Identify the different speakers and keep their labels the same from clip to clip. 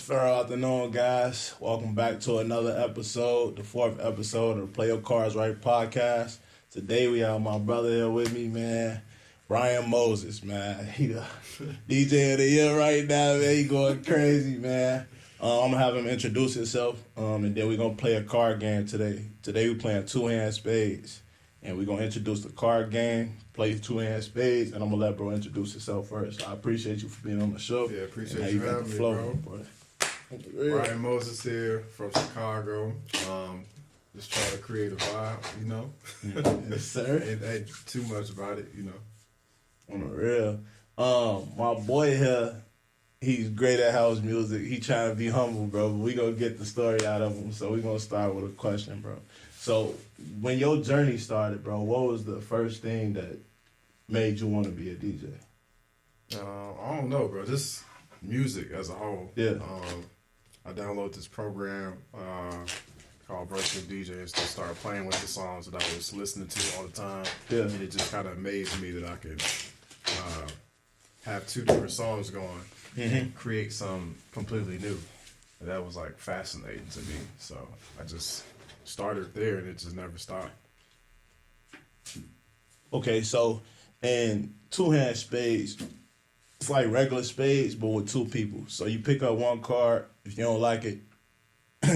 Speaker 1: Fair afternoon, guys. Welcome back to another episode, the fourth episode of the Play Your Cards Right podcast. Today we have my brother here with me, man, Ryan Moses, man. He the DJ of the year right now, man. He going crazy, man. I'm gonna have him introduce himself, and then we're gonna play a card game today. Today we're playing two-hand spades, and we're gonna introduce the card game, play two-hand spades, and I'm gonna let bro introduce himself first. So I appreciate you for being on the show.
Speaker 2: Yeah, appreciate you having me, bro. Ryan Moses here from Chicago. Just trying to create a vibe, you know.
Speaker 1: Yes, sir.
Speaker 2: Ain't too much about it, you know.
Speaker 1: On the real. My boy here, he's great at house music. He trying to be humble, bro. But we gonna get the story out of him. So we gonna start with a question, bro. So when your journey started, bro, what was the first thing that made you want to be a DJ?
Speaker 2: I don't know, bro. Just music as a whole.
Speaker 1: Yeah.
Speaker 2: I downloaded this program called Virtual DJs to start playing with the songs that I was listening to all the time.
Speaker 1: Yeah.
Speaker 2: And it just kind of amazed me that I could have two different songs going and create something completely new. And that was like fascinating to me. So I just started there and it just never stopped.
Speaker 1: Okay, so in two-hand spades, it's like regular spades, but with two people. So you pick up one card. If you don't like it,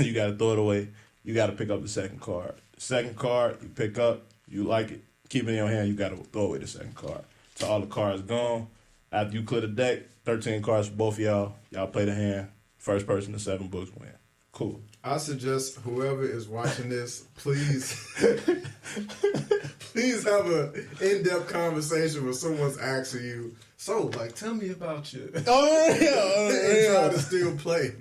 Speaker 1: you got to throw it away. You got to pick up the second card. The second card you pick up, you like it, keep it in your hand, you got to throw away the second card. So all the cards gone. After you clear the deck, 13 cards for both of y'all. Y'all play the hand. First person to 7 books win. Cool.
Speaker 2: I suggest whoever is watching this, please have an in-depth conversation where someone's asking you, so, like, tell me about you. And try to still play.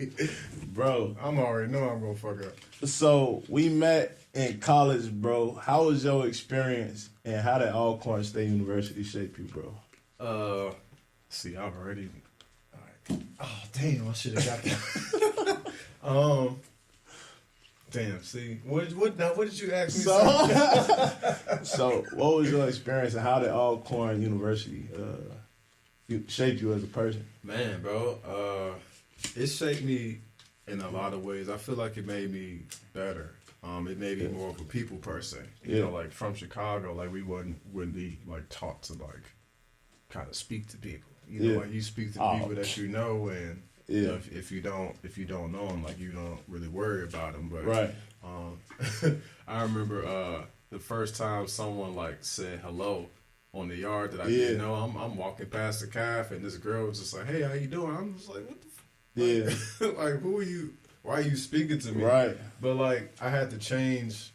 Speaker 1: Bro.
Speaker 2: I'm already know I'm going to fuck up.
Speaker 1: So we met in college, bro. How was your experience and how did Alcorn State University shape you, bro?
Speaker 2: See, I've already... All right. Oh, damn, I should have got that. Damn, see, what did you ask me?
Speaker 1: So what was your experience and how did Alcorn University shape you as a person?
Speaker 2: Man, bro, it shaped me in a lot of ways. I feel like it made me better. It made me more of a people person. You know, like from Chicago, like we wouldn't be like taught to like kind of speak to people. You know, like you speak to people that you know, and you know, if you don't know them, like you don't really worry about them. But
Speaker 1: right.
Speaker 2: I remember the first time someone like said hello on the yard that I didn't know. I'm walking past the cafe and this girl was just like, "Hey, how you doing?" I'm just like, "What the fuck?" Like, who are you? Why are you speaking to me?
Speaker 1: Right.
Speaker 2: But like, I had to change.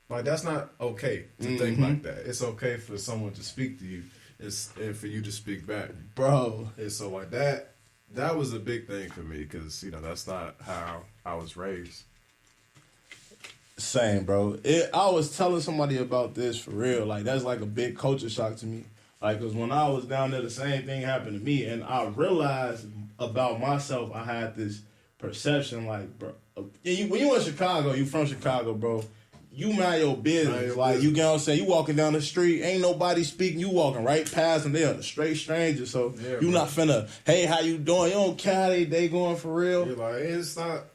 Speaker 2: Like, that's not okay to think like that. It's okay for someone to speak to you, and for you to speak back,
Speaker 1: bro.
Speaker 2: And so like that was a big thing for me because you know that's not how I was raised.
Speaker 1: Same, bro. I was telling somebody about this for real. Like, that's like a big culture shock to me. Like, because when I was down there, the same thing happened to me. And I realized about myself, I had this perception, like, bro. When you in Chicago, you from Chicago, bro. You mind your business. Like, you get what I'm saying? You walking down the street, ain't nobody speaking. You walking right past them. They are a straight stranger. So, you not finna, hey, how you doing? You don't care how they going for real.
Speaker 2: You're like, it's not...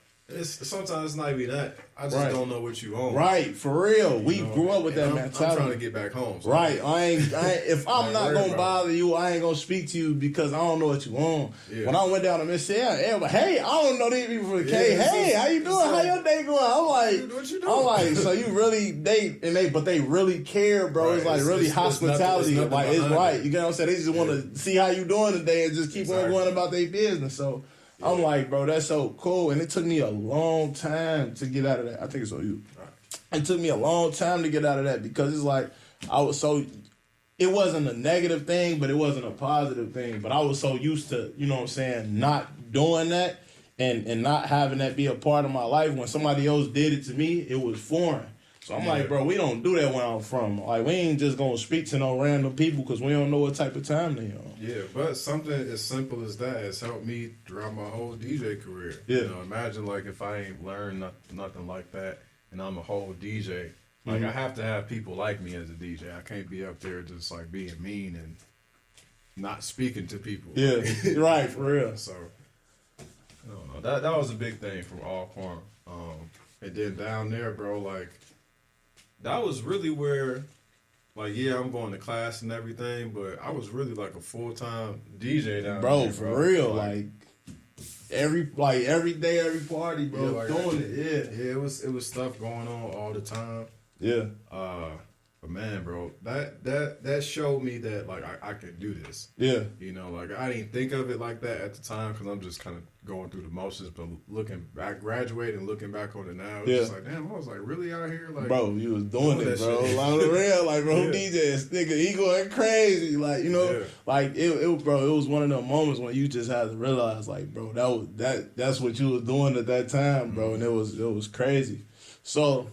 Speaker 2: sometimes it's not even that. I just don't know what you own.
Speaker 1: Right, for real. We grew up with that mentality.
Speaker 2: I'm trying to get back home. So
Speaker 1: right. If I'm not going to bother you, I ain't going to speak to you because I don't know what you own. Yeah. When I went down to Mississippi, everybody, hey, I don't know these people from the K. Hey, how you doing? How your day going? I'm like,
Speaker 2: what you doing?
Speaker 1: I'm like, so you really, but they really care, bro. Right. It's like really hospitality. It's like, it's right. You get what I'm saying? They just want to see how you doing today and just keep on going about their business. So, I'm like, bro, that's so cool. And it took me a long time to get out of that. I think it's on you. It took me a long time to get out of that because it's like, it wasn't a negative thing, but it wasn't a positive thing. But I was so used to, you know what I'm saying, not doing that and not having that be a part of my life. When somebody else did it to me, it was foreign. So I'm like, bro, we don't do that where I'm from. Like, we ain't just going to speak to no random people because we don't know what type of time they on.
Speaker 2: Yeah, but something as simple as that has helped me throughout my whole DJ career.
Speaker 1: Yeah.
Speaker 2: You know, imagine, like, if I ain't learned nothing like that and I'm a whole DJ. Like, I have to have people like me as a DJ. I can't be up there just, like, being mean and not speaking to people.
Speaker 1: Yeah, right, for real.
Speaker 2: So, I don't know. That was a big thing from Alcorn. And then down there, bro, like that was really where, like, yeah, I'm going to class and everything, but I was really like a full-time DJ down
Speaker 1: bro,
Speaker 2: there,
Speaker 1: for real, like every day, every party, bro,
Speaker 2: yeah, like,
Speaker 1: doing it,
Speaker 2: yeah, it was stuff going on all the time.
Speaker 1: yeah.
Speaker 2: But man, bro, that showed me that like I could do this.
Speaker 1: Yeah.
Speaker 2: You know, like I didn't think of it like that at the time because I'm just kind of going through the motions. But looking back, graduating, looking back on it now, it's just like, damn, I was like really out here, like,
Speaker 1: bro, you was doing it, bro.
Speaker 2: Shit.
Speaker 1: Like the real, like, bro, DJs, nigga, he going crazy, like, you know, like it, bro. It was one of them moments when you just had to realize, like, bro, that's what you was doing at that time, bro, and it was crazy. So.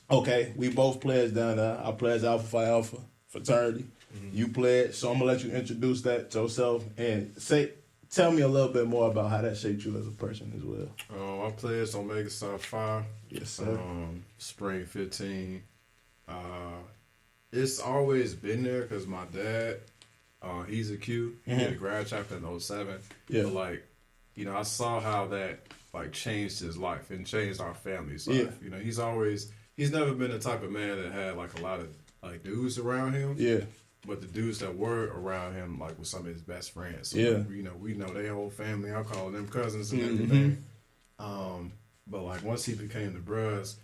Speaker 1: Okay, we both pledged down there. I pledged Alpha Phi Alpha fraternity. Mm-hmm. You pledged, so I'm gonna let you introduce that to yourself and tell me a little bit more about how that shaped you as a person as well.
Speaker 2: I pledged Omega Psi Phi.
Speaker 1: Yes, sir.
Speaker 2: Spring 15. It's always been there because my dad, he's a Q. He did a grad chapter in 07. Yeah. But like, you know, I saw how that like changed his life and changed our family's life. Yeah. You know, he's never been the type of man that had like a lot of like dudes around him. Yeah. But the dudes that were around him like were some of his best friends. So, yeah. You know, we know their whole family. I call them cousins and everything. But like once he became the bruhs,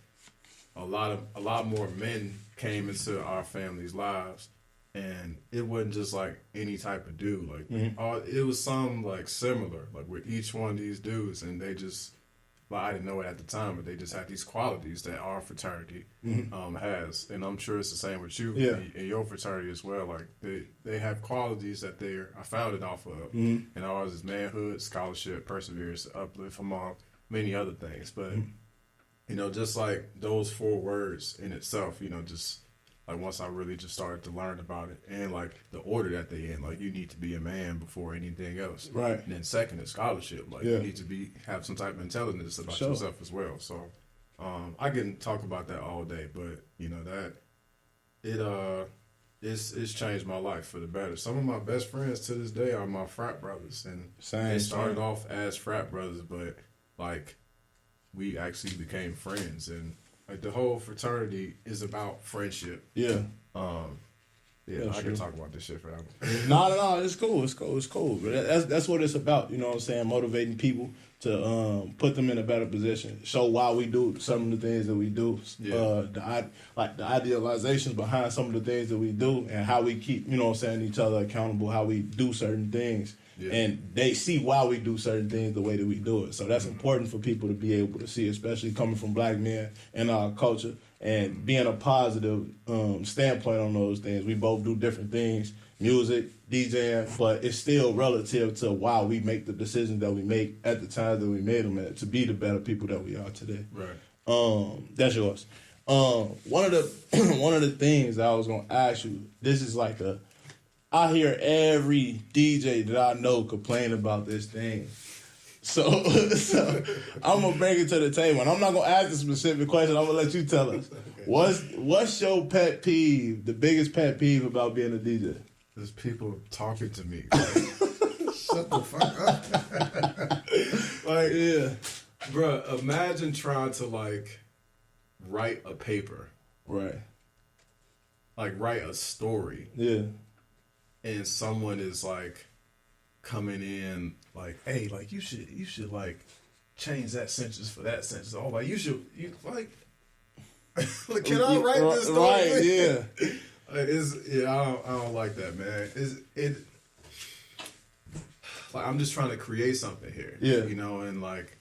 Speaker 2: a lot more men came into our family's lives, and it wasn't just like any type of dude. Like it was some like similar like with each one of these dudes, and they just. Well, I didn't know it at the time, but they just had these qualities that our fraternity has, and I'm sure it's the same with you in your fraternity as well. Like they have qualities that they are founded off of, and ours is manhood, scholarship, perseverance, uplift, among many other things. But you know, just like those 4 words in itself, you know, just like once I really just started to learn about it and like the order that they in, like you need to be a man before anything else. Right. And then second is scholarship. Like you need to have some type of intelligence about yourself as well. So I can talk about that all day, but you know that it's changed my life for the better. Some of my best friends to this day are my frat brothers, and they started off as frat brothers, but like we actually became friends, and like the whole fraternity is about friendship. Yeah. I can talk about this shit forever.
Speaker 1: No, it's cool. But that's what it's about. You know what I'm saying? Motivating people to put them in a better position. Show why we do some of the things that we do. Yeah. The idealizations behind some of the things that we do, and how we keep, you know what I'm saying, each other accountable. How we do certain things. Yeah. And they see why we do certain things the way that we do it. So that's important for people to be able to see, especially coming from black men in our culture and being a positive standpoint on those things. We both do different things, music, DJing, but it's still relative to why we make the decisions that we make at the time that we made them to be the better people that we are today. Right. That's yours. One of the things I was gonna ask you, this is like I hear every DJ that I know complain about this thing. So I'm going to bring it to the table. And I'm not going to ask a specific question. I'm going to let you tell us. Okay. What's your pet peeve, the biggest pet peeve about being a DJ?
Speaker 2: There's people talking to me. Like, shut the fuck up. Like, yeah. Bruh, imagine trying to, like, write a paper. Right. Like, write a story. Yeah. And someone is like coming in like, hey, like you should like change that sentence for that sentence. Oh, like you like, like can I write this story? Right, yeah. Like, I don't like that, man. Like I'm just trying to create something here. Yeah. You know, and like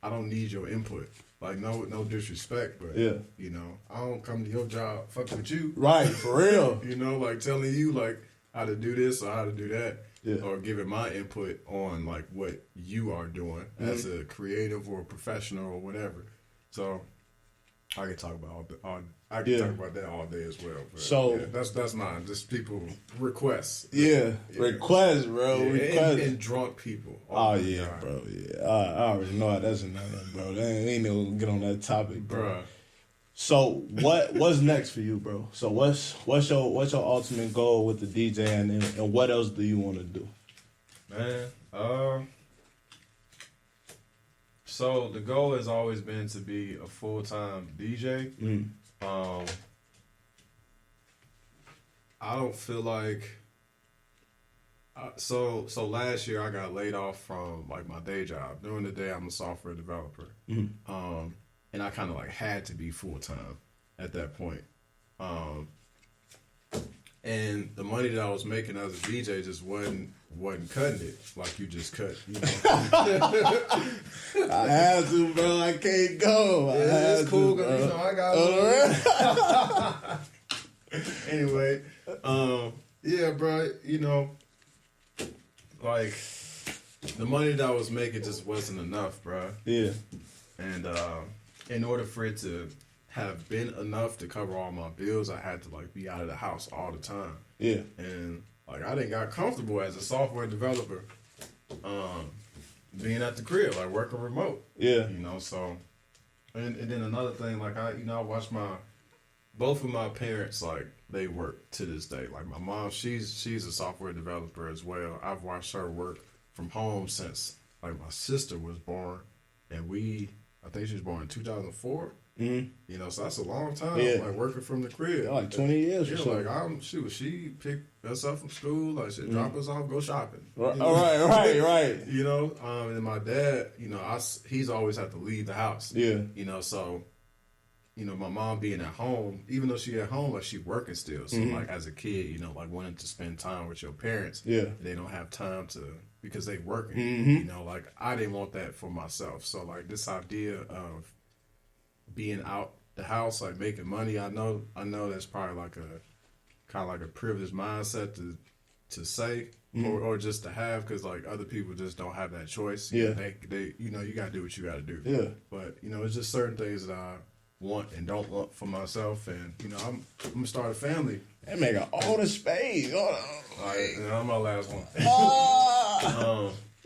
Speaker 2: I don't need your input. Like no disrespect, but you know, I don't come to your job fucking with you.
Speaker 1: Right, for real.
Speaker 2: You know, like telling you like how to do this or how to do that, or giving my input on like what you are doing as a creative or a professional or whatever. So I can talk about talk about that all day as well. But so that's mine. Just people requests.
Speaker 1: Requests, bro. Requests
Speaker 2: and drunk people.
Speaker 1: Oh yeah, God. Bro. Yeah, I already know how that's another, bro. We ain't gonna get on that topic, bro. So what's next for you, bro? So what's your ultimate goal with the DJing, and what else do you want to do?
Speaker 2: Man, So the goal has always been to be a full-time DJ. I don't feel like so last year I got laid off from like my day job. During the day I'm a software developer. And I kind of like had to be full-time at that point. And the money that I was making as a DJ just wasn't cutting it like you just cut. You know?
Speaker 1: I have to, bro. I can't go.
Speaker 2: It's cool because you know I got. Anyway, yeah, bro. You know, like the money that I was making just wasn't enough, bro.
Speaker 1: Yeah.
Speaker 2: And in order for it to have been enough to cover all my bills, I had to like be out of the house all the time.
Speaker 1: Yeah.
Speaker 2: And like I didn't got comfortable as a software developer, being at the crib, like working remote.
Speaker 1: Yeah.
Speaker 2: You know, so and then another thing, like I watch both of my parents, like they work to this day. Like my mom, she's a software developer as well. I've watched her work from home since like my sister was born, and I think she was born in 2004. You know, so that's a long time.
Speaker 1: Yeah.
Speaker 2: Like working from the crib,
Speaker 1: Like 20 years.
Speaker 2: Yeah,
Speaker 1: or so.
Speaker 2: like she picked us up from school, like she drop us off, go shopping.
Speaker 1: Right,
Speaker 2: You know?
Speaker 1: right.
Speaker 2: You know, and my dad, you know, he's always had to leave the house.
Speaker 1: Yeah.
Speaker 2: You know, so, you know, my mom being at home, even though she at home, like she working still. So like as a kid, you know, like wanting to spend time with your parents.
Speaker 1: Yeah.
Speaker 2: They don't have time to because they working. You know, like I didn't want that for myself. So like this idea of being out the house, like making money, I know that's probably like a kind of like a privileged mindset to say or just to have, because like other people just don't have that choice.
Speaker 1: Yeah.
Speaker 2: They you know, you gotta do what you gotta do.
Speaker 1: Yeah.
Speaker 2: But you know, it's just certain things that I want and don't want for myself, and you know, I'm gonna start a family.
Speaker 1: That man got all the space.
Speaker 2: And I'm my last one.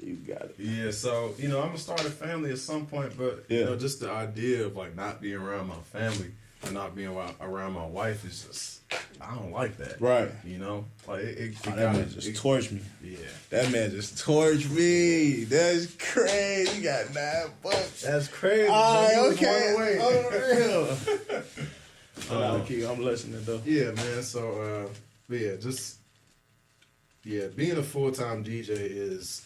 Speaker 1: You got it.
Speaker 2: Yeah, so you know, I'm gonna start a family at some point, but you know, just the idea of like not being around my family and not being around my wife is just, I don't like that.
Speaker 1: Right.
Speaker 2: You know, like
Speaker 1: that man just torched me.
Speaker 2: Yeah.
Speaker 1: That man just torched me. That's crazy. You got $9.
Speaker 2: That's crazy.
Speaker 1: All right,
Speaker 2: okay.
Speaker 1: I'm listening though.
Speaker 2: Yeah, man. So, being a full-time DJ is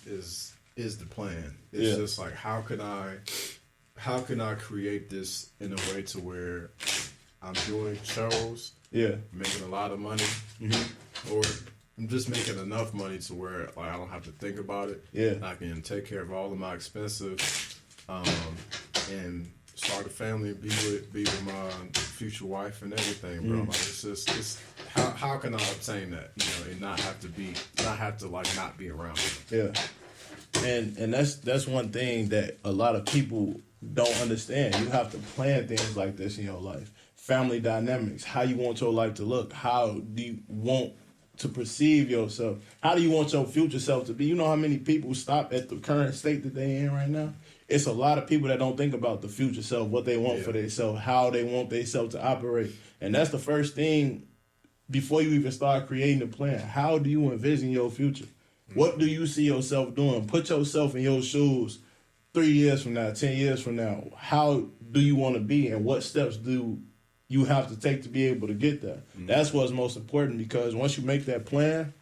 Speaker 2: the plan. It's just like how can I create this in a way to where I'm doing shows, making a lot of money, or I'm just making enough money to where like I don't have to think about it.
Speaker 1: Yeah,
Speaker 2: I can take care of all of my expenses, and start a family and be with my future wife and everything, bro. Like it's how can I obtain that, you know, and not have to like not be around them.
Speaker 1: Yeah, and that's one thing that a lot of people don't understand. You have to plan things like this in your life. Family dynamics, how you want your life to look, how do you want to perceive yourself, how do you want your future self to be. You know how many people stop at the current state that they in right now? It's a lot of people that don't think about the future self, what they want for themselves, how they want themselves to operate. And that's the first thing before you even start creating a plan. How do you envision your future? What do you see yourself doing? Put yourself in your shoes 3 years from now, 10 years from now. How do you want to be, and what steps do you have to take to be able to get there? That's what's most important, because once you make that plan,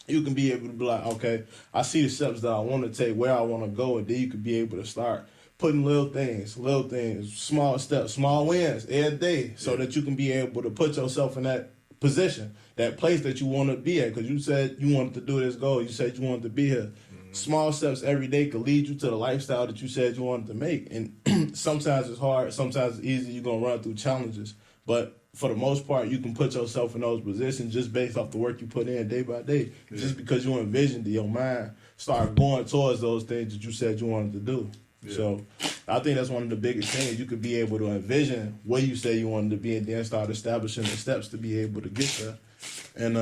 Speaker 1: you can be able to be like, okay, I see the steps that I want to take, where I want to go, and then you can be able to start putting little things, small steps, small wins every day, so that you can be able to put yourself in that position, that place that you want to be at, because you said you wanted to do this goal. You said you wanted to be here. Small steps every day could lead you to the lifestyle that you said you wanted to make. And sometimes it's hard, sometimes it's easy. You're going to run through challenges. But for the most part, you can put yourself in those positions just based off the work you put in day by day. Yeah. Just because you envisioned it, your mind start going towards those things that you said you wanted to do. Yeah. So I think that's one of the biggest things. You could be able to envision where you say you wanted to be and then start establishing the steps to be able to get there. And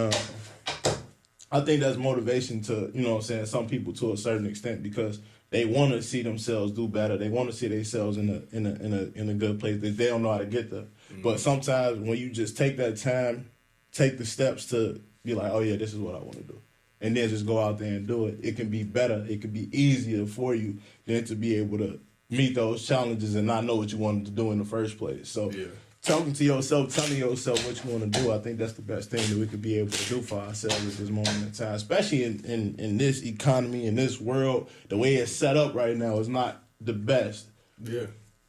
Speaker 1: I think that's motivation to, you know what I'm saying, some people to a certain extent, because they want to see themselves do better. They want to see themselves in a good place. They don't know how to get there. Mm-hmm. But sometimes when you just take that time, take the steps to be like, oh yeah, this is what I want to do, and then just go out there and do it, it can be better. It can be easier for you than to be able to meet those challenges and not know what you wanted to do in the first place. So talking to yourself, telling yourself what you want to do, I think that's the best thing that we could be able to do for ourselves at this moment in time, especially in this economy, in this world. The way it's set up right now is not the best.
Speaker 2: Yeah.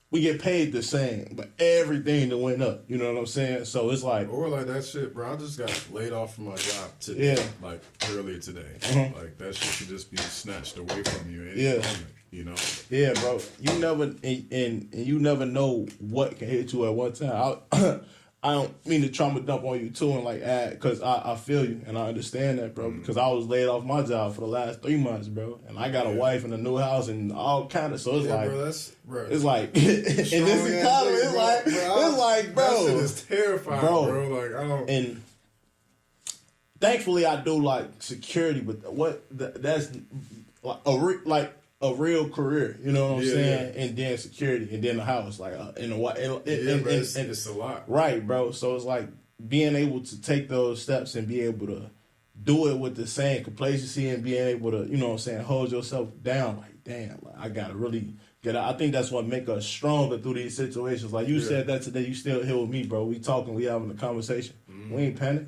Speaker 1: We get paid the same, but everything that went up, you know what I'm saying? So it's like...
Speaker 2: Or like that shit, bro. I just got laid off from my job today, like earlier today. Like that shit could just be snatched away from you at any moment, you know?
Speaker 1: Yeah, bro. You never, and you never know what can hit you at one time. I don't mean to trauma dump on you too and like add, because I feel you and I understand that, bro. Because I was laid off my job for the last 3 months, bro, and I got a wife and a new house and all kind of. So it's like,
Speaker 2: bro,
Speaker 1: it's like in this economy, it's like, bro,
Speaker 2: that shit is terrifying, bro. Like I don't.
Speaker 1: And thankfully, I do like security, but that's like a real career, you know what I'm saying? And then security, and then the house, like
Speaker 2: it's a lot,
Speaker 1: right, bro? So it's like being able to take those steps and be able to do it with the same complacency and being able to, you know what I'm saying, hold yourself down. Like, damn, like, I gotta really get out. I think that's what make us stronger through these situations. Like you said that today, you still here with me, bro. We talking, we having a conversation. We ain't panic.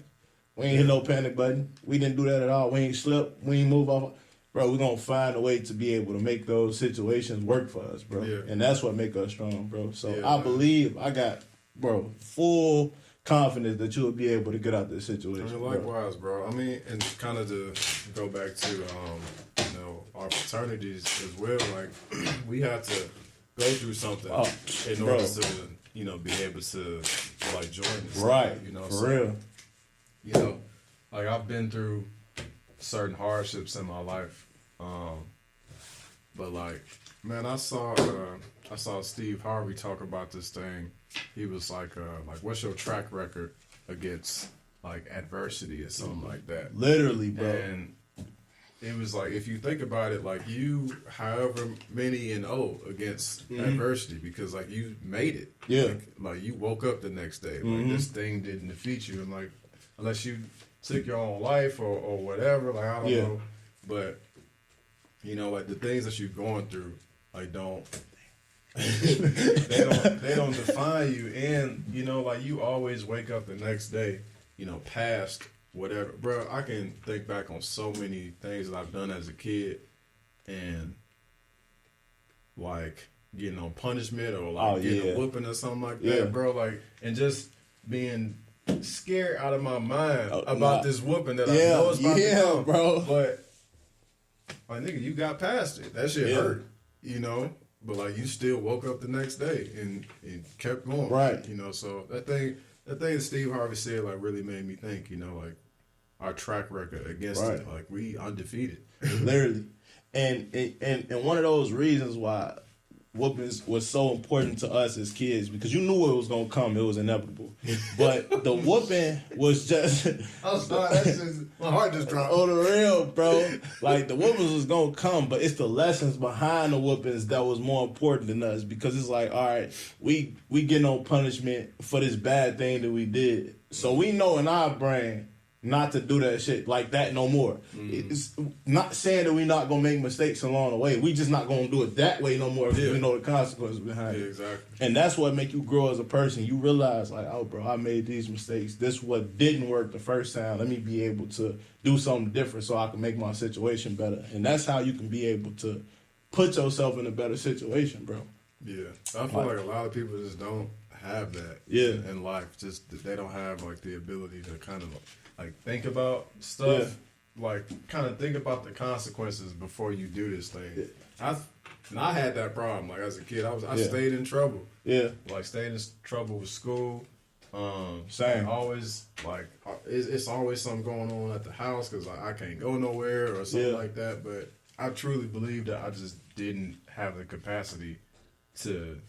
Speaker 1: We ain't hit no panic button. We didn't do that at all. We ain't slip. We ain't move off. Bro, we're going to find a way to be able to make those situations work for us, bro. Yeah. And that's what make us strong, bro. So I believe I got, bro, full confidence that you'll be able to get out this situation.
Speaker 2: I mean, likewise, bro. I mean, and kind of to go back to, you know, our fraternities as well, like, we had to go through something in order to, you know, be able to, like, join this.
Speaker 1: Right,
Speaker 2: you know,
Speaker 1: for real.
Speaker 2: You know, like, I've been through certain hardships in my life, but like, man, I saw Steve Harvey talk about this thing. He was like, what's your track record against like adversity or something like that?
Speaker 1: Literally, bro.
Speaker 2: And it was like, if you think about it, like you, however many and against adversity, because like you made it.
Speaker 1: Yeah.
Speaker 2: Like you woke up the next day. Like this thing didn't defeat you, and like unless you took your own life or whatever, like I don't know, but you know, like the things that you're going through, like don't they don't define you, and you know, like you always wake up the next day, you know, past whatever, bro. I can think back on so many things that I've done as a kid, and like getting on punishment or like getting a whooping or something like that, bro. Like, and just being scared out of my mind about this whooping that I know is about to come,
Speaker 1: bro.
Speaker 2: But like, nigga, you got past it. That shit hurt, you know. But like, you still woke up the next day and kept going,
Speaker 1: right?
Speaker 2: You know. So that thing that Steve Harvey said like really made me think, you know, like our track record against it, like we undefeated,
Speaker 1: literally. And one of those reasons why whoopings was so important to us as kids, because you knew it was gonna come, it was inevitable. But the whooping was just
Speaker 2: I'm sorry, my heart just dropped.
Speaker 1: On the real, bro. Like the whoopings was gonna come, but it's the lessons behind the whoopings that was more important than us, because it's like, all right, we get no punishment for this bad thing that we did. So we know in our brain not to do that shit like that no more. It's not saying that we're not gonna make mistakes along the way. We just not gonna do it that way no more because we know the consequences behind it.
Speaker 2: Exactly.
Speaker 1: And that's what make you grow as a person. You realize like, oh, bro, I made these mistakes. This what didn't work the first time. Let me be able to do something different so I can make my situation better. And that's how you can be able to put yourself in a better situation, bro.
Speaker 2: Yeah, I feel like a lot of people just don't have that. In life, just they don't have like the ability to kind of like think about stuff, like kind of think about the consequences before you do this thing. I had that problem. Like as a kid, I stayed in trouble. Like stayed in trouble with school.
Speaker 1: Same.
Speaker 2: Always like it's always something going on at the house because I can't go nowhere or something like that. But I truly believe that I just didn't have the capacity to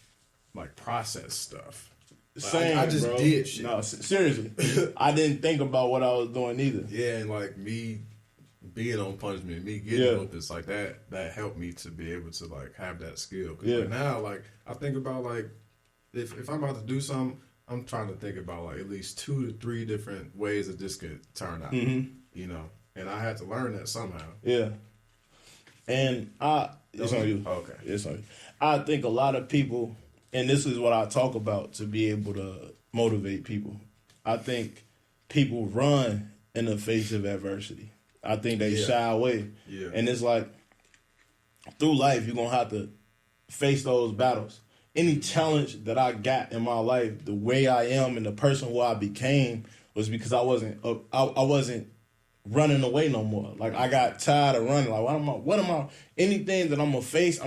Speaker 2: like process stuff.
Speaker 1: Same,
Speaker 2: I just did shit.
Speaker 1: No, seriously. I didn't think about what I was doing either.
Speaker 2: Yeah, and like me being on punishment, me getting with this, like that helped me to be able to like have that skill. Like now, like I think about like if I'm about to do something, I'm trying to think about like at least 2 to 3 different ways that this could turn out. You know, and I had to learn that somehow.
Speaker 1: Yeah. And it's on you.
Speaker 2: Okay.
Speaker 1: It's on you. I think a lot of people, and this is what I talk about to be able to motivate people. I think people run in the face of adversity. I think they shy away.
Speaker 2: Yeah.
Speaker 1: And it's like, through life, you're going to have to face those battles. Any challenge that I got in my life, the way I am and the person who I became was because I wasn't running away no more. Like, I got tired of running. Like, what am I, anything that I'm going to face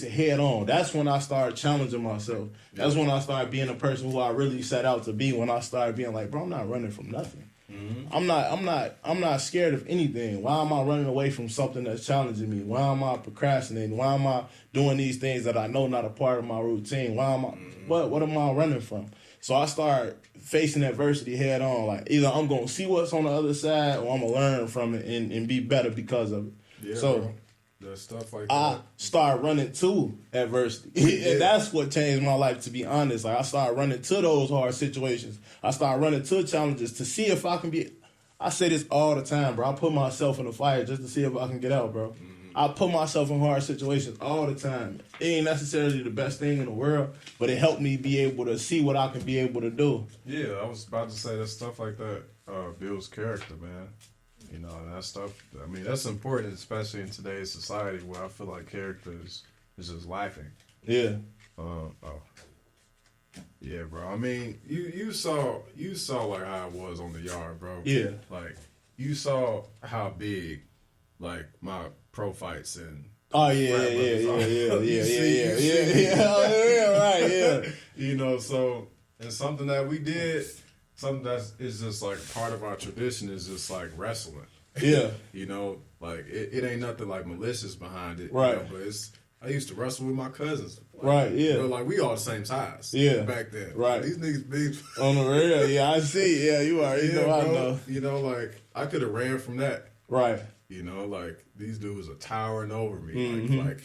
Speaker 1: it head on. That's when I started challenging myself. That's when I started being a person who I really set out to be, when I started being like, bro, I'm not running from nothing. Mm-hmm. I'm not scared of anything. Why am I running away from something that's challenging me? Why am I procrastinating? Why am I doing these things that I know not a part of my routine? Why am I, what am I running from? So I started facing adversity head on. Like, either I'm going to see what's on the other side, or I'm going to learn from it and be better because of it.
Speaker 2: Yeah,
Speaker 1: so
Speaker 2: bro. There's stuff like
Speaker 1: I
Speaker 2: that.
Speaker 1: started running to adversity. And that's what changed my life, to be honest. Like, I started running to those hard situations. I started running to challenges to see if I can be. I say this all the time, bro. I put myself in the fire just to see if I can get out, bro. Mm-hmm. I put myself in hard situations all the time. It ain't necessarily the best thing in the world, but it helped me be able to see what I can be able to do.
Speaker 2: Yeah, I was about to say that stuff like that builds character, man. You know, and that stuff, I mean, that's important, especially in today's society where I feel like character is just lacking.
Speaker 1: Yeah.
Speaker 2: Yeah, bro. I mean, you saw like how I was on the yard, bro.
Speaker 1: Yeah.
Speaker 2: Like, you saw how big, like, my pro fights and
Speaker 1: yeah. Right, yeah.
Speaker 2: You know, so, and something that we did, something that is just like part of our tradition is just like wrestling.
Speaker 1: Yeah.
Speaker 2: You know, like it ain't nothing like malicious behind it.
Speaker 1: Right.
Speaker 2: You know, but I used to wrestle with my cousins. Like,
Speaker 1: right, yeah.
Speaker 2: You know, like we all the same size.
Speaker 1: Yeah.
Speaker 2: Back then.
Speaker 1: Right.
Speaker 2: These niggas big.
Speaker 1: On the real, yeah, I see. Yeah, you are. You know, I know.
Speaker 2: You know, like I could have ran from that.
Speaker 1: Right.
Speaker 2: You know, like these dudes are towering over me.
Speaker 1: Mm-hmm.
Speaker 2: Like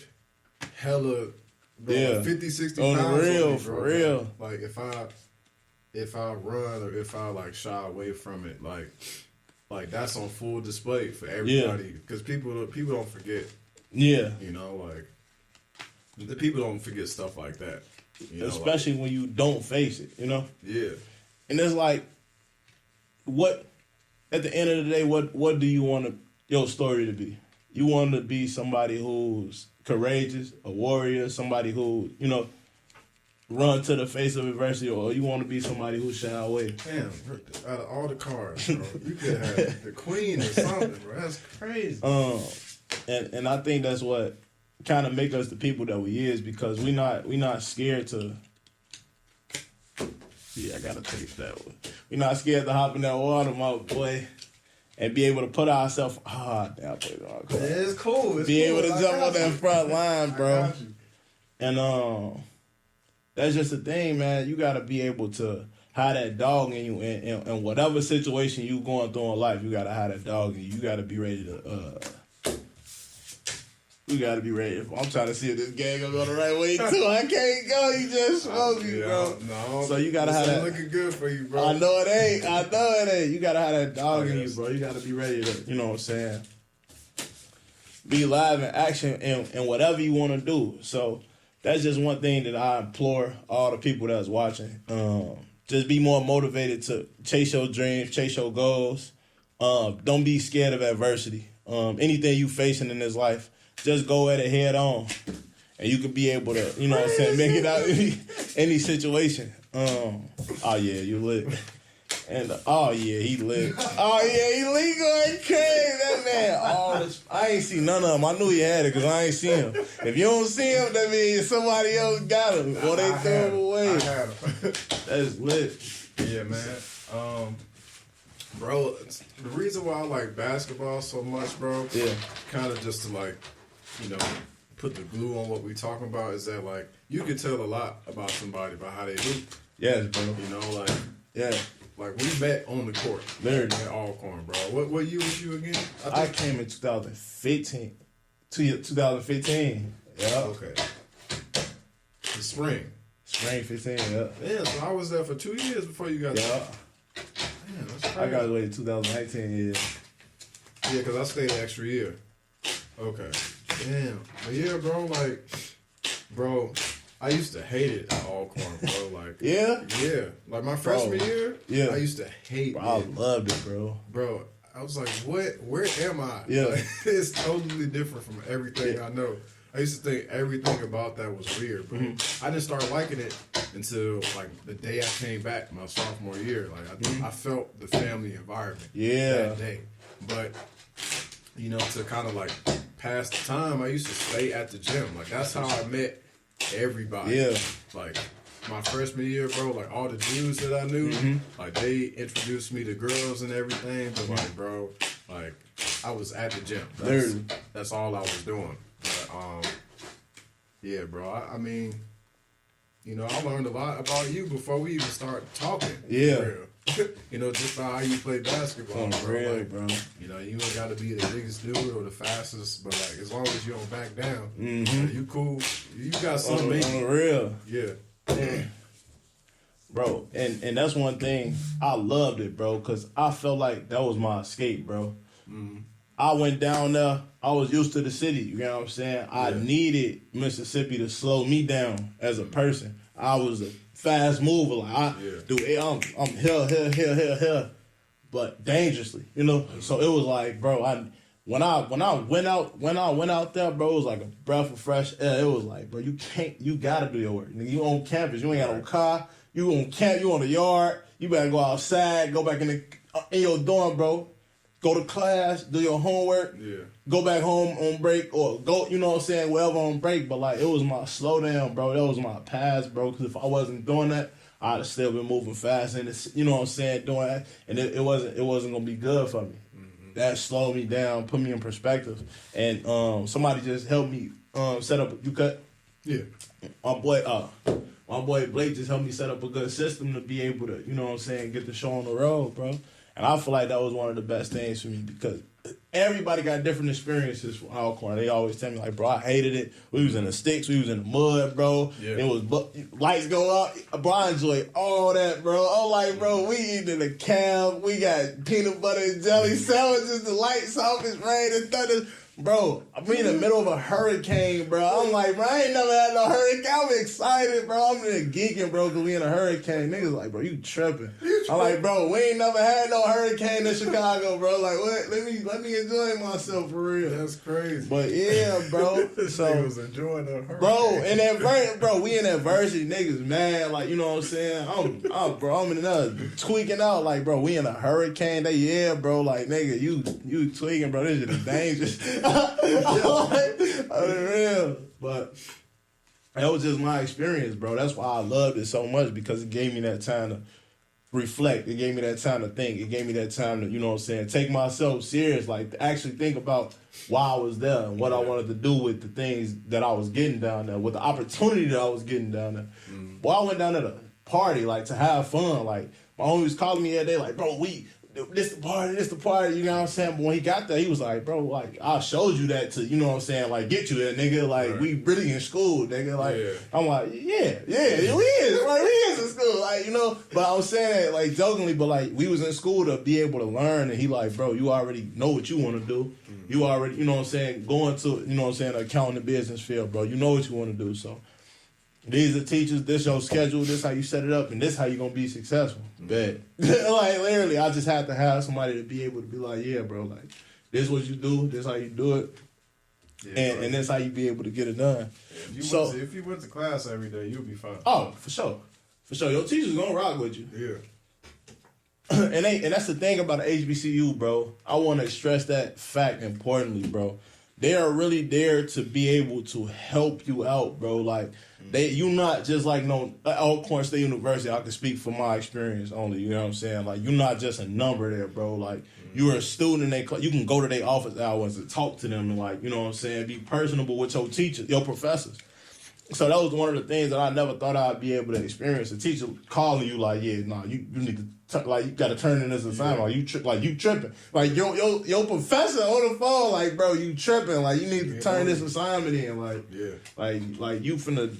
Speaker 2: hella, bro,
Speaker 1: yeah.
Speaker 2: 50, 60
Speaker 1: on
Speaker 2: pounds.
Speaker 1: On the real,
Speaker 2: on me,
Speaker 1: for real.
Speaker 2: Like if I run or if I like shy away from it, like that's on full display for everybody. Because people don't forget.
Speaker 1: Yeah.
Speaker 2: You know, like the people don't forget stuff like that. You know,
Speaker 1: especially when you don't face it. You know.
Speaker 2: Yeah.
Speaker 1: And it's like, what? At the end of the day, what do you want your story to be? You want to be somebody who's courageous, a warrior, somebody who, you know, run to the face of adversity, or you want to be somebody who shy away?
Speaker 2: Damn, out of all the cards, bro, you could have the queen or something, bro. That's crazy.
Speaker 1: And I think that's what kind of make us the people that we is, because we not scared to. Yeah, I gotta take that one. We're not scared to hop in that water, my boy, and be able to put ourselves.
Speaker 2: It's cool.
Speaker 1: Be able to jump on that front line, bro. And that's just the thing, man. You gotta be able to have that dog in you, and whatever situation you going through in life, you gotta have that dog in you. You gotta be ready to. You gotta be ready. I'm trying to see if this game gonna go the right way too. I can't go. You just smoked me, bro.
Speaker 2: No.
Speaker 1: So you gotta have that.
Speaker 2: Looking good for you, bro.
Speaker 1: I know it ain't. You gotta have that dog in you, bro. You gotta be ready to. You know what I'm saying? Be live in action and whatever you want to do. So that's just one thing that I implore all the people that's watching. Just be more motivated to chase your dreams, chase your goals. Don't be scared of adversity. Anything you facing in this life, just go at it head on. And you can be able to, you know what I'm saying, make it out any situation. Oh yeah, you lit. And oh yeah, he lit. Oh yeah, he lit going crazy. That man, I ain't see none of them. I knew he had it because I ain't see him. If you don't see him, that means somebody else got him. Or they threw him away.
Speaker 2: I had him.
Speaker 1: That's lit.
Speaker 2: Yeah, man. Bro, the reason why I like basketball so much, bro, kind of just to like, you know, put the glue on what we talking about is that like you can tell a lot about somebody by how they hoop.
Speaker 1: Yes, bro.
Speaker 2: You know, like like we met on the court.
Speaker 1: Literally.
Speaker 2: At Alcorn, bro. What year was you again?
Speaker 1: I came in 2015. 2015. Yeah.
Speaker 2: Okay. The spring.
Speaker 1: Spring 15. Yeah.
Speaker 2: Yeah. So I was there for 2 years before you got there. Man, that's crazy.
Speaker 1: I graduated 2019. Yeah.
Speaker 2: Yeah, because I stayed an extra year. Okay. Damn. But yeah, bro, like, bro, I used to hate it at Alcorn, bro. Like,
Speaker 1: Yeah?
Speaker 2: Yeah. Like, my freshman year,
Speaker 1: yeah.
Speaker 2: I used to hate
Speaker 1: Bro,
Speaker 2: it.
Speaker 1: I loved it, bro.
Speaker 2: Bro, I was like, what? Where am I?
Speaker 1: Yeah.
Speaker 2: Like, it's totally different from everything I know. I used to think everything about that was weird, but I didn't start liking it until, like, the day I came back my sophomore year. Like, I felt the family environment that day. But, you know, to kind of, like, pass the time, I used to stay at the gym. Like, that's how I met everybody.
Speaker 1: Yeah.
Speaker 2: Like, my freshman year, bro, like, all the dudes that I knew, like, they introduced me to girls and everything, but, like, bro, like, I was at the gym. That's all I was doing. But, yeah, bro, I mean, you know, I learned a lot about you before we even started talking.
Speaker 1: Yeah.
Speaker 2: You know, just by how you play basketball, bro.
Speaker 1: Real,
Speaker 2: like,
Speaker 1: bro.
Speaker 2: You know, you ain't got to be the biggest dude or the fastest, but, like, as long as you don't back down, you cool. You got something
Speaker 1: on the real.
Speaker 2: Yeah.
Speaker 1: Bro, and that's one thing. I loved it, bro, because I felt like that was my escape, bro. I went down there. I was used to the city. You know what I'm saying? I needed Mississippi to slow me down as a person. I was a fast mover. Like I'm here, but dangerously. You know. So it was like, bro, when I went out there, bro, it was like a breath of fresh air. It was like, bro, you gotta do your work. Nigga, you on campus. You ain't got no car. You on camp. You on the yard. You better go outside. Go back in your dorm, bro. Go to class, do your homework, go back home on break, or go, you know what I'm saying, wherever on break. But, like, it was my slowdown, bro. That was my pass, bro. Because if I wasn't doing that, I'd have still been moving fast. And, you know what I'm saying, doing that. And it wasn't going to be good for me. That slowed me down, put me in perspective. And somebody just helped me set up, you cut?
Speaker 2: Yeah.
Speaker 1: My boy Blake just helped me set up a good system to be able to, you know what I'm saying, get the show on the road, bro. And I feel like that was one of the best things for me because everybody got different experiences from Alcorn. They always tell me, like, bro, I hated it. We was in the sticks. We was in the mud, bro. Yeah. It was lights go up. Bro, I enjoyed all that, bro. I'm like, bro, we eating the camp. We got peanut butter and jelly sandwiches. The lights off. It's rain and thunder. Bro, I'm in the middle of a hurricane, bro. I'm like, bro, I ain't never had no hurricane. I'm excited, bro. I'm in geeking, bro, because we in a hurricane. Niggas like, bro, you tripping. I'm like, bro, we ain't never had no hurricane in Chicago, bro. Like, what? Let me enjoy myself for real.
Speaker 2: That's crazy.
Speaker 1: But yeah, bro.
Speaker 2: So was enjoying the hurricane.
Speaker 1: Bro, we in adversity, niggas mad. Like, you know what I'm saying? I'm in another tweaking out. Like, bro, we in a hurricane. Bro. Like, nigga, you tweaking, bro. This shit is dangerous. Like, real. But that was just my experience, bro. That's why I loved it so much because it gave me that time to reflect. It gave me that time to think. It gave me that time to, you know what I'm saying, take myself serious, like to actually think about why I was there and what I wanted to do with the things that I was getting down there, with the opportunity that I was getting down there. Boy, I went down there to party, like to have fun. Like my homie was calling me every day, like, bro, this the party, you know what I'm saying? But when he got there, he was like, bro, like, I showed you that to, you know what I'm saying, like, get you there, nigga. Like, we really in school, nigga. Like, I'm like, yeah, we is. Like, we is in school. Like, you know, but I was saying that, like, jokingly, but, like, we was in school to be able to learn. And he like, bro, you already know what you want to do. You already, you know what I'm saying, going to, you know what I'm saying, accounting business field, bro. You know what you want to do. So, these are teachers, this your schedule, this how you set it up, and this how you gonna be successful. Bet. Like, literally, I just had to have somebody to be able to be like, yeah, bro, like, this what you do, this how you do it, and this how you be able to get it done.
Speaker 2: If you went to class every day, you'll be fine.
Speaker 1: Oh, for sure. For sure. Your teacher's gonna rock with you.
Speaker 2: Yeah.
Speaker 1: And that's the thing about the HBCU, bro. I want to stress that fact importantly, bro. They are really there to be able to help you out, bro. Like, you not just like Alcorn State University. I can speak from my experience only. You know what I'm saying? Like, you're not just a number there, bro. Like, you're a student in their class. You can go to their office hours and talk to them and, like, you know what I'm saying, be personable with your teachers, your professors. So that was one of the things that I never thought I'd be able to experience. A teacher calling you like, yeah, nah, you need to like you got to turn in this assignment. Like you tripping. Like your professor on the phone. Like, bro, you tripping. Like you need to turn this assignment in. Like like you finna,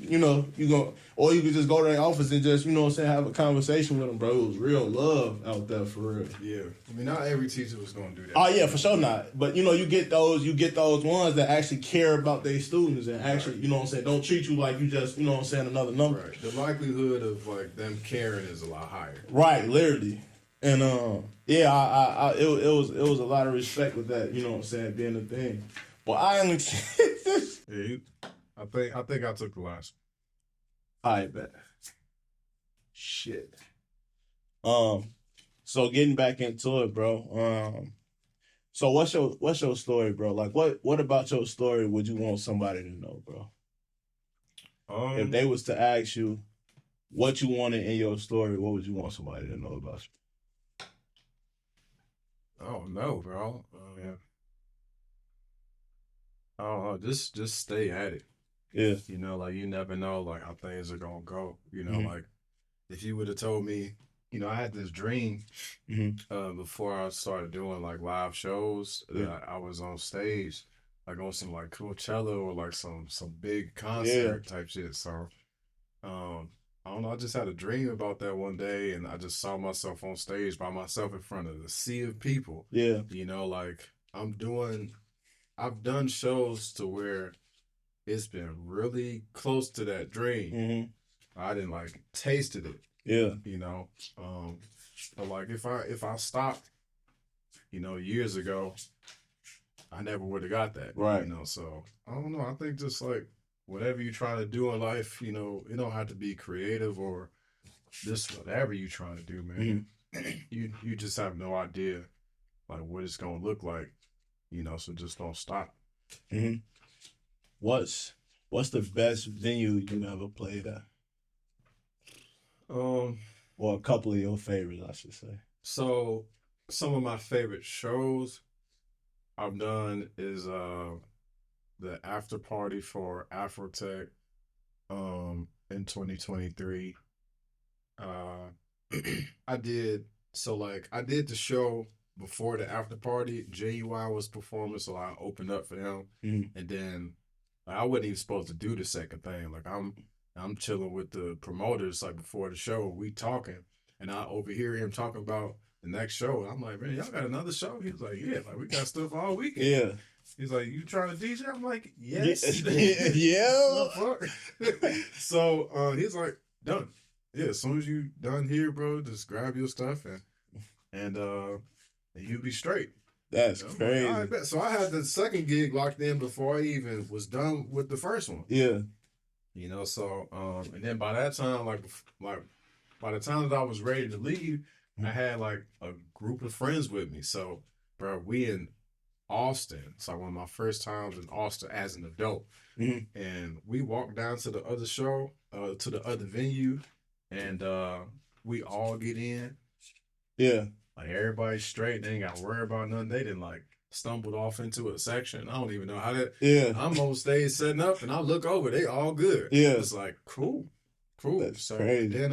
Speaker 1: you go, or you could just go to their office and just, what I'm saying, have a conversation with them, bro. It was real love out there for real.
Speaker 2: Yeah, I mean, not every teacher was gonna do that.
Speaker 1: Oh yeah, for sure not. But you get those ones that actually care about their students and actually, what I'm saying, don't treat you like you just, what I'm saying, another number.
Speaker 2: Right. The likelihood of like them caring is a lot higher.
Speaker 1: Right, literally. And it was a lot of respect with that, what I'm saying, being a thing. But I only
Speaker 2: I think I took the last
Speaker 1: one. I bet. Shit. So getting back into it, bro. So what's your story, bro? Like what about your story would you want somebody to know, bro? If they was to ask you what you wanted in your story, what would you want somebody to know about you?
Speaker 2: Oh no, bro. I don't know. Just stay at it.
Speaker 1: Yeah.
Speaker 2: Like you never know like how things are gonna go. Like if you would have told me, I had this dream before I started doing like live shows that I was on stage, like on some like Coachella or like some big concert type shit. So I don't know, I just had a dream about that one day and I just saw myself on stage by myself in front of a sea of people.
Speaker 1: Yeah.
Speaker 2: Like I've done shows to where it's been really close to that dream.
Speaker 1: Mm-hmm.
Speaker 2: I didn't like tasted it.
Speaker 1: Yeah.
Speaker 2: But like if I stopped, years ago, I never would have got that.
Speaker 1: Right.
Speaker 2: So I don't know. I think just like whatever you're trying to do in life, it don't have to be creative or just whatever you're trying to do, man. Mm-hmm. You just have no idea like what it's gonna look like, so just don't stop.
Speaker 1: Mm-hmm. What's the best venue you ever played at? Or a couple of your favorites, I should say.
Speaker 2: So some of my favorite shows I've done is the after party for Afrotech in 2023. I did the show before the after party. Genuine was performing, so I opened up for him. Mm-hmm. And then I wasn't even supposed to do the second thing. Like I'm chilling with the promoters like before the show, we talking, and I overhear him talking about the next show. And I'm like, man, y'all got another show? He was like, yeah, like we got stuff all weekend.
Speaker 1: Yeah.
Speaker 2: He's like, you trying to DJ? I'm like, yes.
Speaker 1: Yeah.
Speaker 2: So he's like, done. Yeah, as soon as you done here, bro, just grab your stuff and you be straight.
Speaker 1: That's crazy.
Speaker 2: Like, right, so I had the second gig locked in before I even was done with the first one.
Speaker 1: Yeah.
Speaker 2: So and then by that time, like by the time that I was ready to leave, I had like a group of friends with me. So, bro, we in Austin. It's like one of my first times in Austin as an adult. Mm-hmm. And we walked down to the other show, to the other venue, and we all get in.
Speaker 1: Yeah.
Speaker 2: Like everybody's straight. They ain't got to worry about nothing. They didn't like stumbled off into a section. I don't even know how that.
Speaker 1: Yeah.
Speaker 2: I'm on stage setting up and I look over. They all good.
Speaker 1: Yeah.
Speaker 2: It's like, cool.
Speaker 1: That's
Speaker 2: so
Speaker 1: crazy.
Speaker 2: Then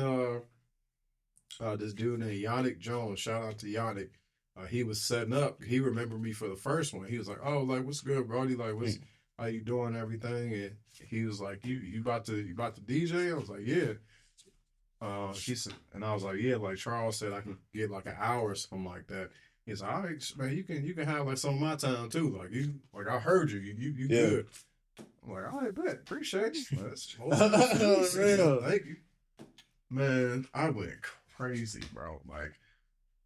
Speaker 2: this dude named Yannick Jones, shout out to Yannick. He was setting up. He remembered me for the first one. He was like, oh, like, what's good, Brody? Like, how you doing, everything? And he was like, you about to DJ? I was like, yeah. He said, and I was like, yeah, like Charles said I can get like an hour or something like that. He's like, all right, man, you can have like some of my time too. Like I heard you good. I'm like, all right, bet, appreciate you. Thank you. Man, I went crazy, bro. Like,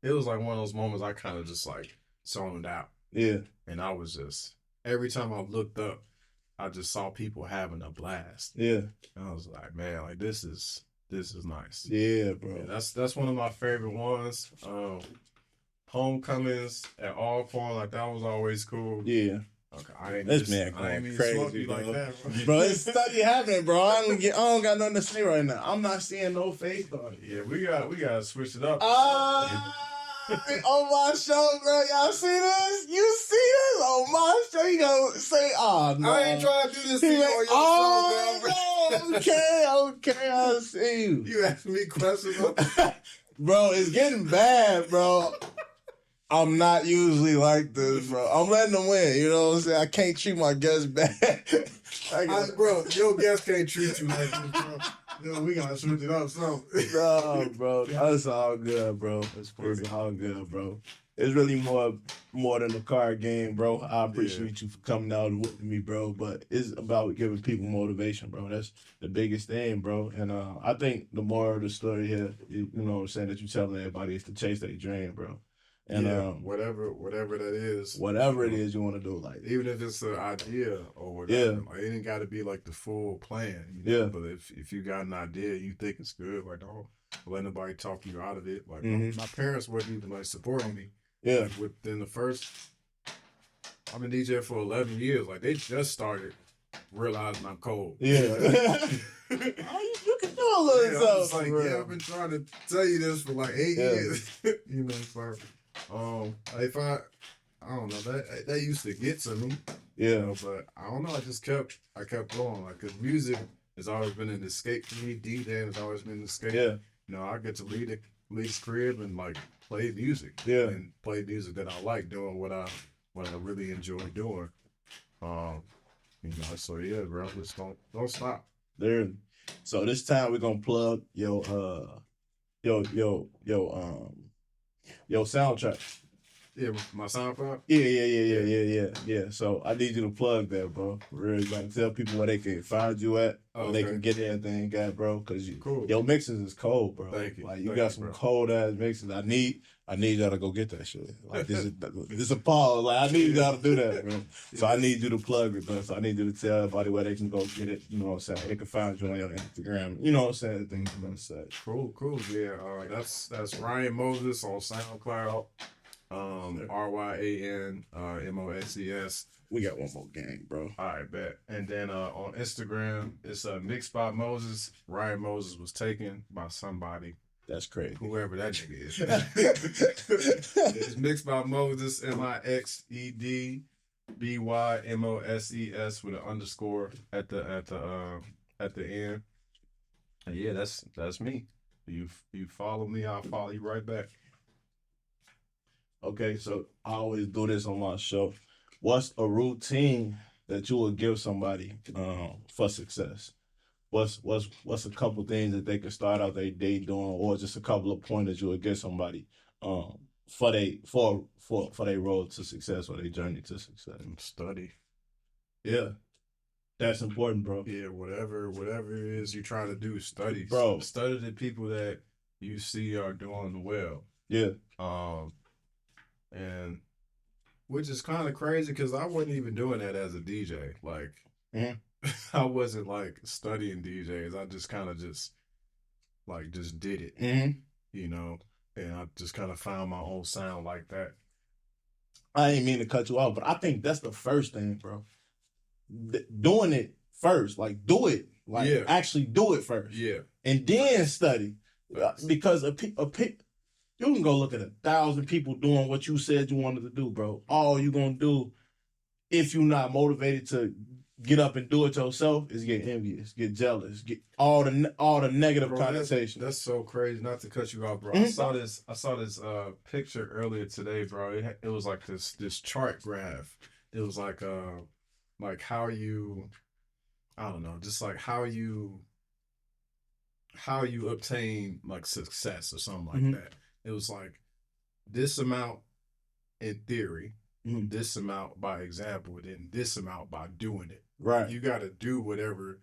Speaker 2: it was like one of those moments I kind of just like zoned out.
Speaker 1: Yeah.
Speaker 2: And I was just, every time I looked up, I just saw people having a blast.
Speaker 1: Yeah.
Speaker 2: And I was like, man, like this is nice.
Speaker 1: Yeah, bro.
Speaker 2: Yeah, that's one of my favorite ones. Homecomings at Alcorn, like that was always cool.
Speaker 1: Yeah.
Speaker 2: Okay, I ain't
Speaker 1: this
Speaker 2: just,
Speaker 1: man
Speaker 2: I ain't
Speaker 1: going
Speaker 2: crazy
Speaker 1: crazy,
Speaker 2: like that,
Speaker 1: bro. It's stuff happening, bro. I don't got nothing to say right now. I'm not seeing no face on it.
Speaker 2: Yeah, we gotta switch it up.
Speaker 1: On my show, bro. Y'all see this? You see this? On my show, you gonna say, oh, no.
Speaker 2: I ain't trying to do this to you on your show, bro.
Speaker 1: Okay, I see you.
Speaker 2: You asked me questions.
Speaker 1: Bro, it's getting bad, bro. I'm not usually like this, bro. I'm letting them win. You know what I'm saying? I can't treat my guests bad.
Speaker 2: Bro, your guests can't treat you like this, bro. Yo, we gotta switch it up, so.
Speaker 1: No, bro. That's all good, bro. It's all good, bro. It's really more than a card game, bro. I appreciate you for coming out with me, bro. But it's about giving people motivation, bro. That's the biggest thing, bro. And I think the moral of the story here, you know what I'm saying, that you're telling everybody is to chase their dream, bro. And
Speaker 2: whatever that is.
Speaker 1: Whatever it is you want to do, like
Speaker 2: even if it's an idea or whatever, like, it ain't got to be like the full plan. You know? But if you got an idea, you think it's good, like don't let nobody talk you out of it. Like my parents weren't even like supporting me.
Speaker 1: Yeah.
Speaker 2: Like, within the first, I've been DJing for 11 years. Like they just started realizing I'm cold.
Speaker 1: Yeah. You can do a little something.
Speaker 2: Like, I've been trying to tell you this for like 8 years. You know, so if I don't know, that used to get to me.
Speaker 1: Yeah.
Speaker 2: You know, but I don't know, I kept going. Like, cause music has always been an escape for me. DJing has always been an escape.
Speaker 1: Yeah.
Speaker 2: You know, I get to leave the crib and like play music.
Speaker 1: Yeah.
Speaker 2: And play music that I like doing, what I really enjoy doing. You know, so yeah, bro, just don't stop.
Speaker 1: There. So this time we're gonna plug your soundtrack.
Speaker 2: Yeah, my SoundCloud.
Speaker 1: Yeah. So I need you to plug that, bro. Really, like tell people where they can find you at, where they can get everything got, bro. Cause your mixes is cold, bro.
Speaker 2: Thank you.
Speaker 1: Like you got some cold ass mixes. I need y'all to go get that shit. Like this is a pause. Like I need y'all to do that, bro. So I need you to plug it, bro. So I need you to tell everybody where they can go get it. You know what I'm saying? They can find you on your Instagram. You know what I'm saying? Things I'm gonna say.
Speaker 2: Cool. Yeah. That's Ryan Moses on SoundCloud. RYAN MOSES.
Speaker 1: We got one more gang, bro.
Speaker 2: All right, bet. And then on Instagram, it's Mixed by Moses. Ryan Moses was taken by somebody.
Speaker 1: That's crazy.
Speaker 2: Whoever that nigga is. It's Mixed by Moses, MIXEDBYMOSES with an underscore at the end. And yeah, that's me. You follow me, I'll follow you right back.
Speaker 1: Okay, so I always do this on my show. What's a routine that you would give somebody for success? What's a couple things that they could start out their day doing, or just a couple of pointers you would give somebody for their road to success or their journey to success?
Speaker 2: Study.
Speaker 1: Yeah. That's important, bro.
Speaker 2: Yeah, whatever it is you're trying to do, study.
Speaker 1: Bro.
Speaker 2: Study the people that you see are doing well.
Speaker 1: Yeah.
Speaker 2: And which is kind of crazy because I wasn't even doing that as a DJ. Like, I wasn't like studying DJs. I just kind of just did it, you know, and I just kind of found my own sound like that.
Speaker 1: I ain't mean to cut you off, but I think that's the first thing, bro. Doing it first, like do it, like actually do it first, and then study, because you can go look at 1,000 people doing what you said you wanted to do, bro. All you gonna do, if you're not motivated to get up and do it yourself, is get envious, get jealous, get all the negative connotation.
Speaker 2: That's so crazy. Not to cut you off, bro. I saw this picture earlier today, bro. It was like this chart graph. It was like how you, I don't know, just like how you obtain like success or something like that. It was like this amount in theory, this amount by example, and then this amount by doing it.
Speaker 1: Right.
Speaker 2: You got to do whatever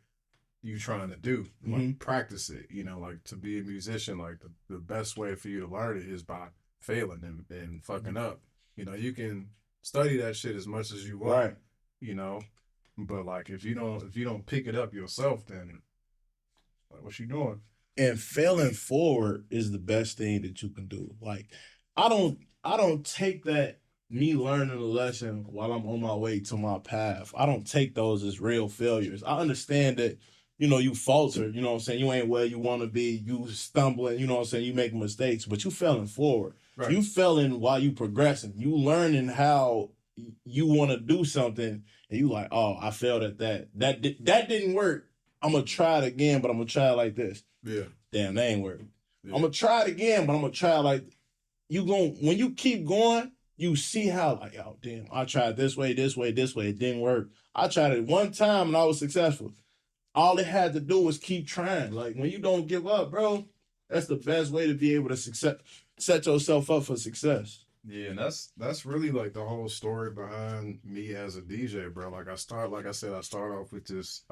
Speaker 2: you're trying to do. Like practice it. You know, like to be a musician, like the best way for you to learn it is by failing and fucking up. You know, you can study that shit as much as you want.
Speaker 1: Right.
Speaker 2: You know, but like if you don't pick it up yourself, then like what you doing?
Speaker 1: And failing forward is the best thing that you can do. Like, I don't take that, me learning a lesson while I'm on my way to my path. I don't take those as real failures. I understand that, you know, you falter, you know what I'm saying? You ain't where you want to be. You stumbling, you know what I'm saying? You make mistakes, but you failing forward. Right. You failing while you progressing. You learning how you want to do something, and you like, oh, I failed at that. That didn't work. I'm gonna try it again, but I'm gonna try it like this.
Speaker 2: Yeah.
Speaker 1: Damn, that ain't working.
Speaker 2: Yeah.
Speaker 1: I'm gonna try it again, but I'm gonna try it like when you keep going, you see how like, oh damn, I tried this way, it didn't work. I tried it one time and I was successful. All it had to do was keep trying. Like when you don't give up, bro, that's the best way to be able to set yourself up for success.
Speaker 2: Yeah, and that's really like the whole story behind me as a DJ, bro. Like I start off with this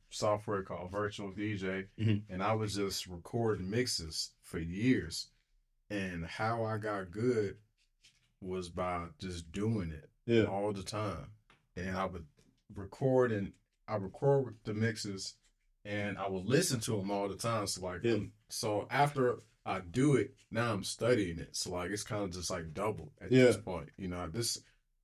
Speaker 2: software called Virtual DJ, and I was just recording mixes for years. And how I got good was by just doing it all the time. And I would record the mixes and I would listen to them all the time. So like, so after I do it, now I'm studying it. So like, it's kind of just like double at this point. You know,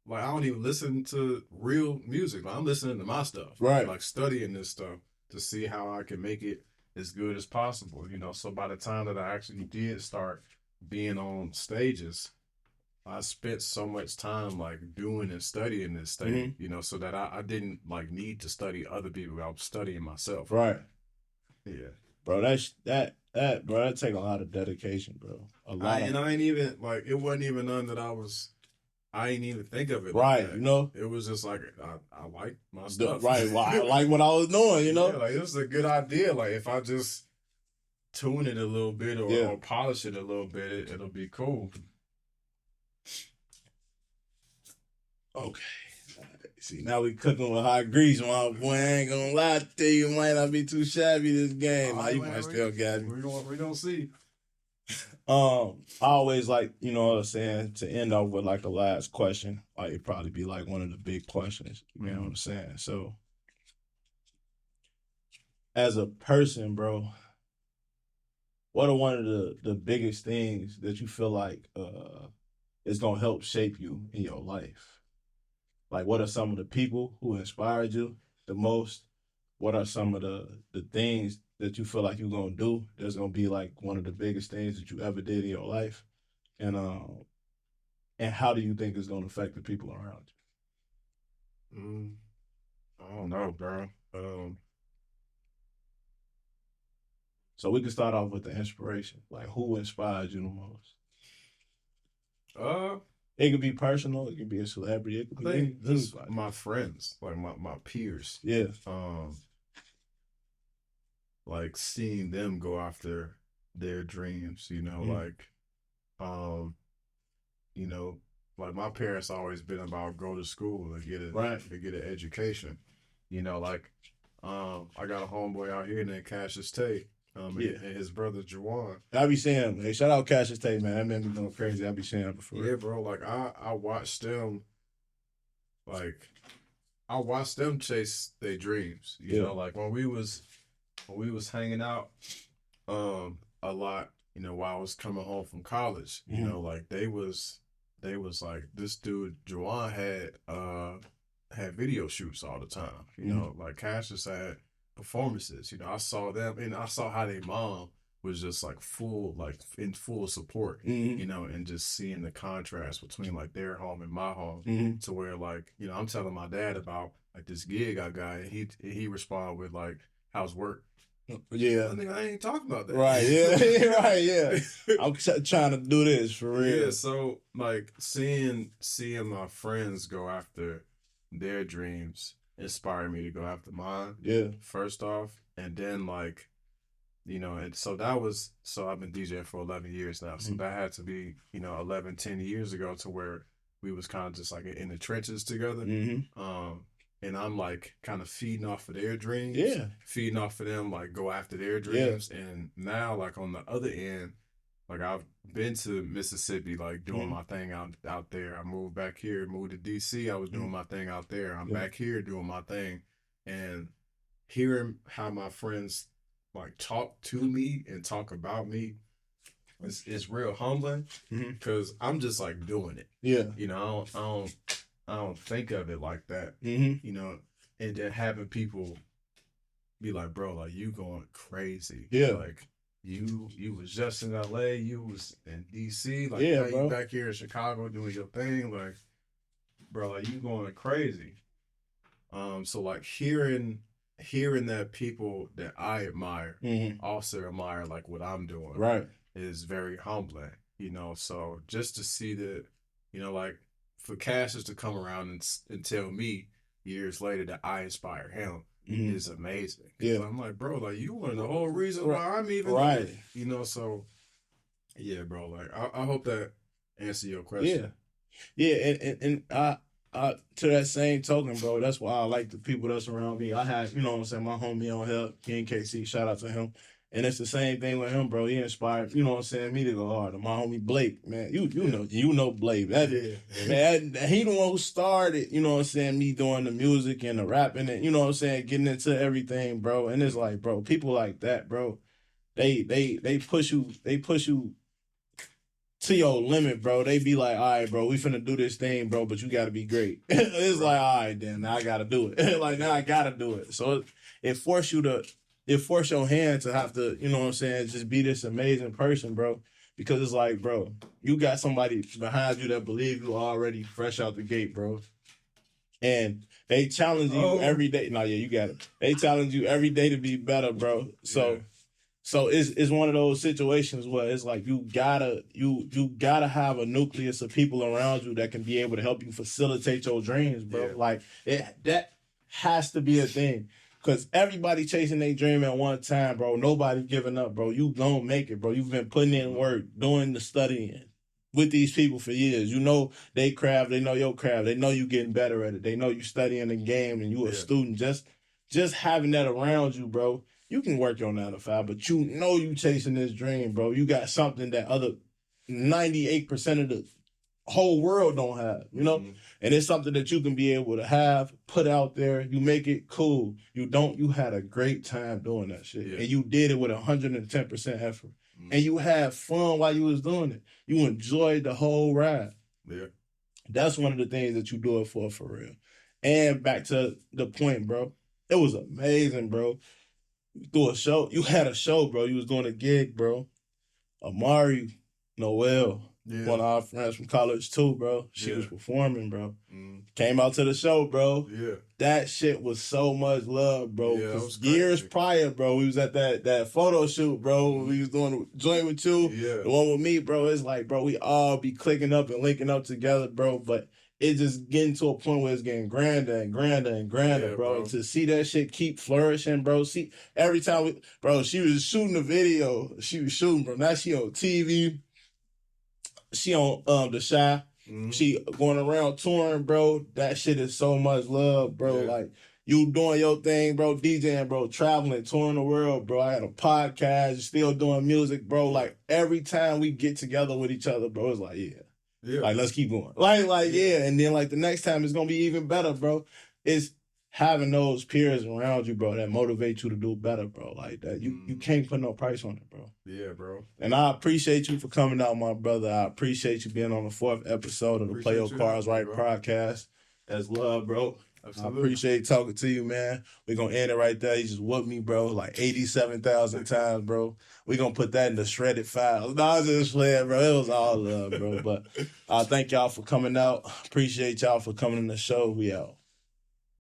Speaker 2: like I don't even listen to real music. Like, I'm listening to my stuff.
Speaker 1: Right.
Speaker 2: Like studying this stuff to see how I can make it as good as possible. You know, so by the time that I actually did start being on stages, I spent so much time like doing and studying this thing, you know, so that I didn't like need to study other people. I was studying myself.
Speaker 1: Right.
Speaker 2: Yeah.
Speaker 1: Bro, that take a lot of dedication, bro.
Speaker 2: I ain't even like, it wasn't even none that I ain't even think of it.
Speaker 1: Right,
Speaker 2: like that.
Speaker 1: You know?
Speaker 2: It was just like, I like my stuff.
Speaker 1: Right, well, I like what I was doing, you know?
Speaker 2: Yeah, like it was a good idea. Like if I just tune it a little bit or polish it a little bit, it'll be cool.
Speaker 1: Okay. See, now we cooking with hot grease, my boy. I ain't gonna lie to you, might not be too shabby this game. You might still get me.
Speaker 2: We don't see.
Speaker 1: I always like, you know what I'm saying, to end off with like the last question. Like it'd probably be like one of the big questions. You know what I'm saying? So as a person, bro, what are one of the biggest things that you feel like is gonna help shape you in your life? Like, what are some of the people who inspired you the most? What are some of the things that you feel like you're going to do that's going to be, like, one of the biggest things that you ever did in your life? And how do you think it's going to affect the people around
Speaker 2: you? I don't know, bro.
Speaker 1: So we can start off with the inspiration. Like, who inspired you the most? It could be personal. It could be a celebrity. It could be
Speaker 2: just my friends, like my peers.
Speaker 1: Yeah.
Speaker 2: Like seeing them go after their dreams, you know, you know, like my parents always been about go to school and get an education. You know, like I got a homeboy out here named Cassius Tate. And his brother Juwan.
Speaker 1: I be seeing him. Hey, shout out Cassius Tate, man. That man be going crazy. I be seeing him before.
Speaker 2: Yeah, bro. Like I watched them. Like I watched them chase their dreams. You know, like when we was hanging out, a lot. You know, while I was coming home from college. You know, like they was like this dude Juwan had video shoots all the time. You know, like Cassius had performances. You know, I saw them and I saw how their mom was just like in full support, you know, and just seeing the contrast between like their home and my home to where like, you know, I'm telling my dad about like this gig I got and he responded with like, how's work?
Speaker 1: Yeah.
Speaker 2: I think I ain't talking about that.
Speaker 1: Right, yeah. Right, yeah. I'm trying to do this for real.
Speaker 2: Yeah, so like seeing my friends go after their dreams inspired me to go after mine.
Speaker 1: Yeah.
Speaker 2: First off. And then like, you know, and so I've been DJing for 11 years now. So that had to be, you know, 11, 10 years ago to where we was kind of just like in the trenches together. And I'm like kind of feeding off of their dreams.
Speaker 1: Yeah.
Speaker 2: Feeding off of them, like go after their dreams. Yeah. And now like on the other end, like I've been to Mississippi, like doing my thing out there. I moved back here, moved to DC. I was doing my thing out there. I'm back here doing my thing. And hearing how my friends like talk to me and talk about me, it's real humbling because I'm just like doing it.
Speaker 1: Yeah.
Speaker 2: You know, I don't think of it like that. You know, and then having people be like, bro, like you going crazy.
Speaker 1: Yeah.
Speaker 2: Like you was just in LA, you was in DC, like
Speaker 1: bro.
Speaker 2: you back here in Chicago doing your thing, like bro, like you going crazy. So like hearing hearing that people that I admire
Speaker 1: Mm-hmm.
Speaker 2: also admire like what I'm doing
Speaker 1: Right.
Speaker 2: is very humbling, you know. So just to see that, you know, like for Cassius to come around and tell me years later that I inspire him
Speaker 1: Mm-hmm.
Speaker 2: is amazing. 'Cause
Speaker 1: Yeah.
Speaker 2: I'm like, bro, like you one of the whole reason why I'm even
Speaker 1: Right.
Speaker 2: here, you know. So yeah, bro, like I hope that answer your question.
Speaker 1: Yeah, and I to that same token, bro. That's why I like the people that's around me. I had, you know what I'm saying, my homie on here, King KC. Shout out to him. And it's the same thing with him, bro. He inspired, you know what I'm saying, me to go harder. My homie Blake, man, you know Blake. That man, he the one who started, you know what I'm saying, me doing the music and the rapping and you know what I'm saying, getting into everything, bro. And it's like, bro, people like that, bro. They push you to your limit, bro. They be like, all right, bro, we finna do this thing, bro, but you gotta be great. It's like, all right, then now I gotta do it. Like now I gotta do it. So it force your hand to have to, you know what I'm saying, just be this amazing person, bro. Because it's like, bro, you got somebody behind you that believe you already fresh out the gate, bro. And they challenge you every day. No, yeah, you got it. They challenge you every day to be better, bro. So it's one of those situations where it's like you gotta have a nucleus of people around you that can be able to help you facilitate your dreams, bro.
Speaker 2: Yeah.
Speaker 1: Like that has to be a thing. Cause everybody chasing their dream at one time, bro. Nobody giving up, bro. You gonna make it, bro. You've been putting in work, doing the studying with these people for years. You know they craft, they know your craft, they know you getting better at it. They know you studying the game and you a student. Just having that around you, bro. You can work your 9 to 5, but you know you chasing this dream, bro. You got something that other 98% of the whole world don't have, you know?
Speaker 2: Mhm.
Speaker 1: And it's something that you can be able to have, put out there. You make it cool. You had a great time doing that shit.
Speaker 2: Yeah.
Speaker 1: And you did it with 110% effort.
Speaker 2: Mhm.
Speaker 1: And you had fun while you was doing it. You enjoyed the whole ride.
Speaker 2: Yeah.
Speaker 1: That's one of the things that you do it for real. And back to the point, bro. It was amazing, bro. You had a show, bro. You was doing a gig, bro. Amari Noel, one of our friends from college too, bro. She was performing, bro. Came out to the show, bro.
Speaker 2: Yeah.
Speaker 1: That shit was so much love, bro.
Speaker 2: Yeah, it
Speaker 1: 'Cause
Speaker 2: was
Speaker 1: years
Speaker 2: crazy.
Speaker 1: prior, bro, we was at that photo shoot, bro. We was doing a joint with you.
Speaker 2: Yeah.
Speaker 1: The one with me, bro. It's like, bro, we all be clicking up and linking up together, bro. But it just getting to a point where it's getting grander and grander and grander,
Speaker 2: Yeah,
Speaker 1: bro.
Speaker 2: bro.
Speaker 1: And to see that shit keep flourishing, bro. See, every time she was shooting a video. She was shooting, bro. Now she on TV. She on The Shy.
Speaker 2: Mhm.
Speaker 1: She going around touring, bro. That shit is so much love, bro.
Speaker 2: Yeah.
Speaker 1: Like, you doing your thing, bro. DJing, bro. Traveling, touring the world, bro. I had a podcast, still doing music, bro. Like, every time we get together with each other, bro, it's like, yeah.
Speaker 2: Yeah.
Speaker 1: Like, let's keep going. Like, yeah. And then, like, the next time it's going to be even better, bro. It's having those peers around you, bro, that motivate you to do better, bro. Like that. You can't put no price on it, bro.
Speaker 2: Yeah, bro.
Speaker 1: And I appreciate you for coming out, my brother. I appreciate you being on the 4th episode of the Play Your
Speaker 2: Appreciate you
Speaker 1: Cards
Speaker 2: having
Speaker 1: Right
Speaker 2: me, bro.
Speaker 1: podcast. That's love, bro.
Speaker 2: Absolutely.
Speaker 1: I appreciate talking to you, man. We're going to end it right there. You just whooped me, bro, like 87,000 times, bro. We're going to put that in the shredded files. No, I was just playing, bro. It was all love, bro. But thank y'all for coming out. Appreciate y'all for coming on the show. We out.